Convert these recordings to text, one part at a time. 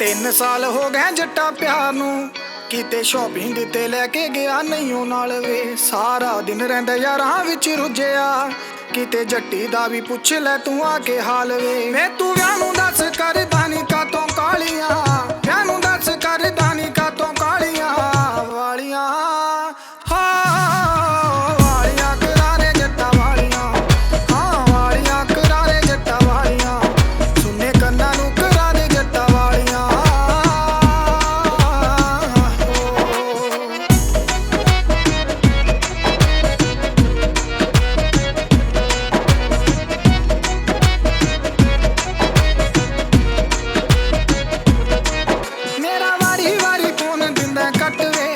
3 ਸਾਲ ਹੋ ਗਏ ਜੱਟਾ ਪਿਆਰ ਨੂੰ, ਕਿਤੇ ਸ਼ੋਪਿੰਗ ਤੇ ਲੈ ਕੇ ਗਿਆ ਨਹੀਂ ਉਹ ਨਾਲ ਵੇ। ਸਾਰਾ ਦਿਨ ਰਹਿੰਦਾ ਯਾਰਾਂ ਵਿੱਚ ਰੁੱਝਿਆ, ਕਿਤੇ ਜੱਟੀ ਦਾ ਵੀ ਪੁੱਛ ਲੈ ਤੂੰ ਆ ਕੇ ਹਾਲ ਵੇ। ਮੈਂ ਤੂੰ ਵਿਆਹ ਨੂੰ ਦੱਸ ਕਰਦਾ ਨੀ ਕਾਤੋਂ ਕਾਲੀਆਂ, ਵਿਆਹ ਨੂੰ ਦੱਸ ਕਰਦਾ ਨੀ ਕਾਤੋਂ ਕਾਲੀਆਂ ਵਾਲੀਆਂ। ਵਾਲੀਆਂ ਕਰਾਰੇ ਜੱਟਾਂ ਵਾਲੀਆਂ, ਹਾਂ ਵਾਲੀਆਂ ਕਰਾਰੇ ਜੱਟਾਂ ਵਾਲੀਆਂ, ਸੁਣੇ ਕੰਨਾਂ ਨੂੰ ਕਰਾਰੇ ਜੱਟਾਂ ਵਾਲੀਆਂ। ਮੇਰਾ ਵਾਰੀ ਵਾਰੀ ਫੋਨ ਦਿੰਦਾ ਕੱਟ ਵੇ,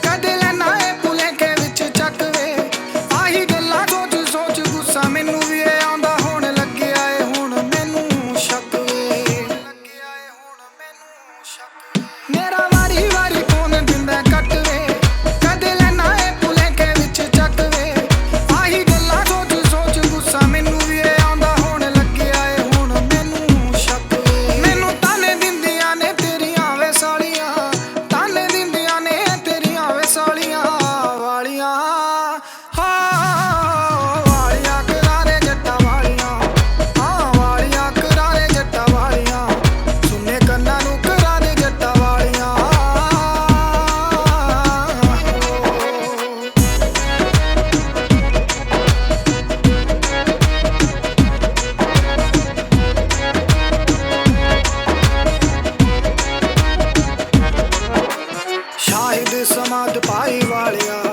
ਕਦੇ ਲੈਣਾ ਏ ਭੁਲੇਖੇ ਵਿੱਚ ਚੱਕ ਵੇ। ਆਹੀ ਗੱਲਾਂ ਸੋਚ ਸੋਚ ਗੁੱਸਾ ਮੈਨੂੰ ਵੀ ਆਉਂਦਾ, ਹੁਣ ਲੱਗਿਆ ਏ ਹੁਣ ਮੈਨੂੰ ਸ਼ੱਕ ਵੇ। ਮੈਨੂੰ ਤਾਨੇ ਦਿੰਦੀਆਂ ਨੇ ਤੇਰੀਆਂ ਵੇ ਸਾਲੀਆਂ, ਤਾਨੇ ਦਿੰਦੀਆਂ ਨੇ ਤੇਰੀਆਂ ਵੇ ਸਾਲੀਆਂ ਵਾਲੀਆਂ। ਵਾਲੀਆਂ ਕਰਾਰੇ ਜੱਟਾਂ ਵਾਲੀਆਂ, ਹਾਂ ਵਾਲੀਆਂ ਕਰਾਰੇ ਜੱਟਾਂ ਵਾਲੀਆਂ, ਸੁਣੇ ਕੰਨਾਂ ਨੂੰ ਕਰਾਰੇ ਜੱਟਾਂ ਵਾਲੀਆਂ। ਸ਼ਾਹਿਦ ਸਮਾਦ ਪਾਈ ਵਾਲਿਆ,